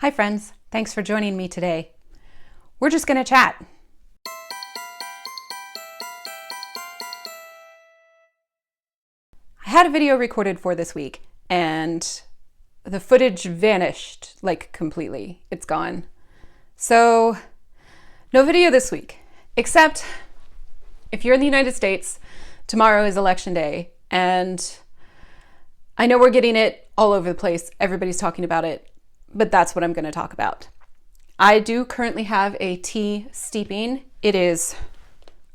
Hi friends, thanks for joining me today. We're just gonna chat. I had a video recorded for this week and the footage vanished like completely. It's gone. So no video this week, except if you're in the United States, tomorrow is election day and I know we're getting it all over the place. Everybody's talking about it. But that's what I'm going to talk about. I do currently have a tea steeping. It is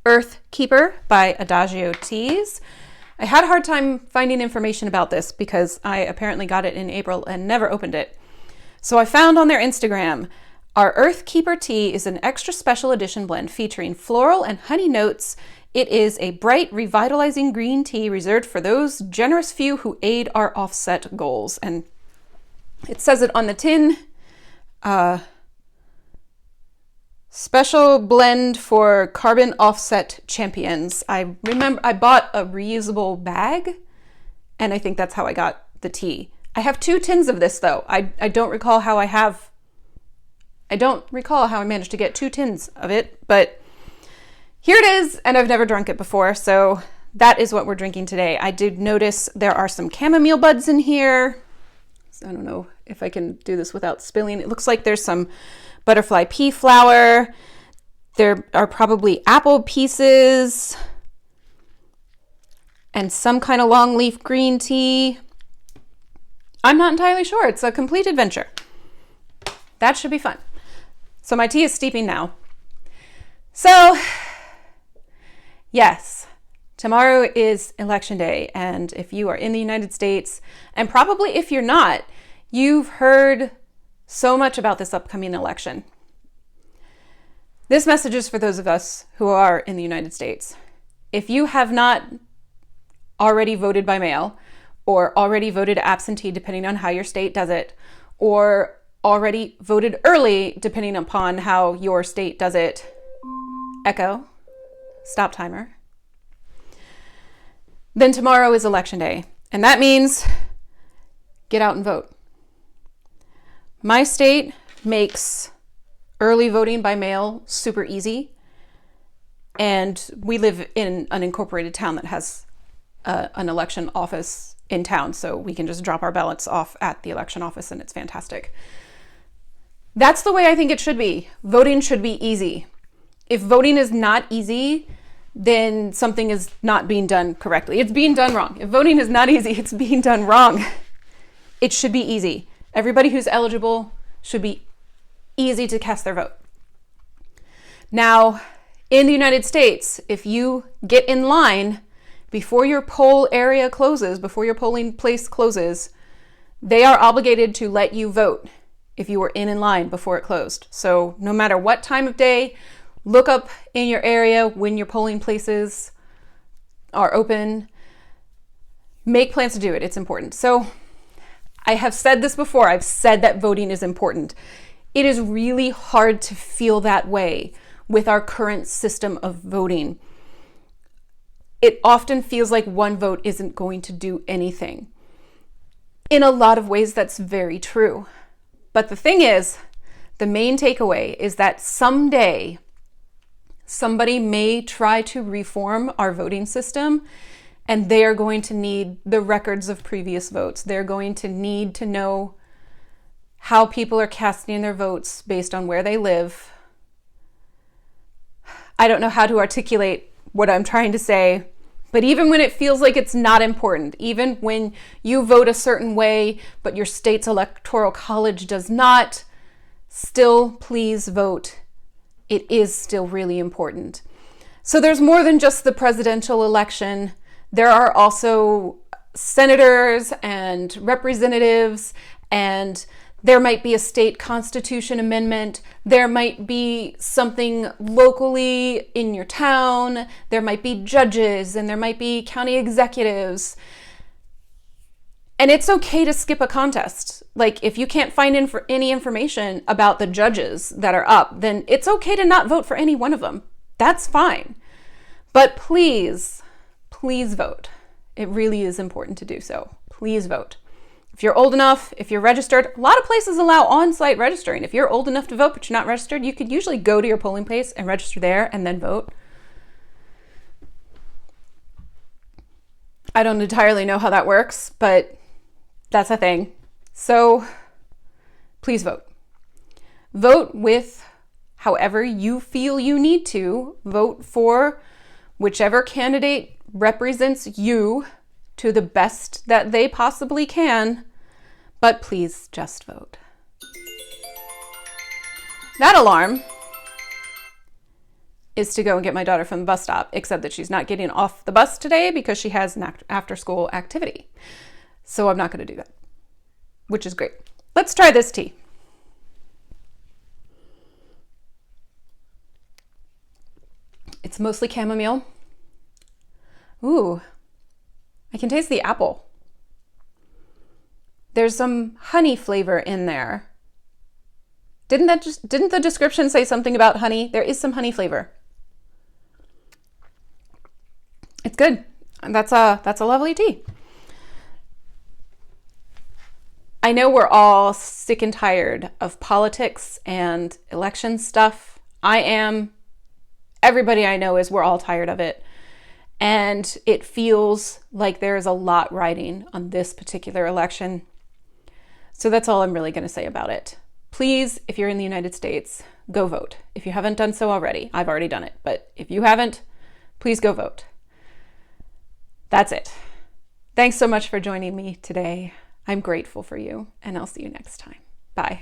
Earth Keeper by Adagio Teas. I had a hard time finding information about this because I apparently got it in April and never opened it. So I found on their Instagram, our Earth Keeper tea is an extra special edition blend featuring floral and honey notes. It is a bright, revitalizing green tea reserved for those generous few who aid our offset goals. And it says it on the tin, special blend for carbon offset champions. I remember I bought a reusable bag and I think that's how I got the tea. I have 2 tins of this though. I don't recall how I managed to get 2 tins of it, but here it is and I've never drunk it before. So that is what we're drinking today. I did notice there are some chamomile buds in here. I don't know if I can do this without spilling. It looks like there's some butterfly pea flower. There are probably apple pieces and some kind of long leaf green tea. I'm not entirely sure. It's a complete adventure. That should be fun. So my tea is steeping now. So yes, tomorrow is election day, and if you are in the United States, and probably if you're not, you've heard so much about this upcoming election. This message is for those of us who are in the United States. If you have not already voted by mail, or already voted absentee, depending on how your state does it, or already voted early, depending upon how your state does it, echo, stop timer, then tomorrow is election day. And that means get out and vote. My state makes early voting by mail super easy. And we live in an incorporated town that has an election office in town. So we can just drop our ballots off at the election office and it's fantastic. That's the way I think it should be. Voting should be easy. If voting is not easy, then something is not being done correctly. It's being done wrong. If voting is not easy, it's being done wrong. It should be easy. Everybody who's eligible should be easy to cast their vote. Now, in the United States, if you get in line before your poll area closes, before your polling place closes, they are obligated to let you vote if you were in line before it closed. So no matter what time of day, look up in your area when your polling places are open. Make plans to do it. It's important. So I have said this before. I've said that voting is important. It is really hard to feel that way with our current system of voting. It often feels like one vote isn't going to do anything. In a lot of ways, that's very true. But the thing is, the main takeaway is that someday somebody may try to reform our voting system, and they are going to need the records of previous votes. They're going to need to know how people are casting their votes based on where they live. I don't know how to articulate what I'm trying to say, but even when it feels like it's not important, even when you vote a certain way, but your state's electoral college does not, still please vote. It is still really important. So there's more than just the presidential election. There are also senators and representatives, and there might be a state constitution amendment. There might be something locally in your town. There might be judges and there might be county executives. And it's okay to skip a contest. Like if you can't find any information about the judges that are up, then it's okay to not vote for any one of them. That's fine. But please, please vote. It really is important to do so. Please vote. If you're old enough, if you're registered, a lot of places allow on-site registering. If you're old enough to vote but you're not registered, you could usually go to your polling place and register there and then vote. I don't entirely know how that works, but that's a thing. So please vote. Vote with however you feel you need to. Vote for whichever candidate represents you to the best that they possibly can, but please just vote. That alarm is to go and get my daughter from the bus stop, except that she's not getting off the bus today because she has an after-school activity. So I'm not going to do that, which is great. Let's try this tea. It's mostly chamomile. Ooh, I can taste the apple. There's some honey flavor in there. Didn't the description say something about honey? There is some honey flavor. It's good. That's a lovely tea. I know we're all sick and tired of politics and election stuff. I am. Everybody I know is. We're all tired of it. And it feels like there's a lot riding on this particular election. So that's all I'm really going to say about it. Please, if you're in the United States, go vote. If you haven't done so already, I've already done it. But if you haven't, please go vote. That's it. Thanks so much for joining me today. I'm grateful for you, and I'll see you next time. Bye.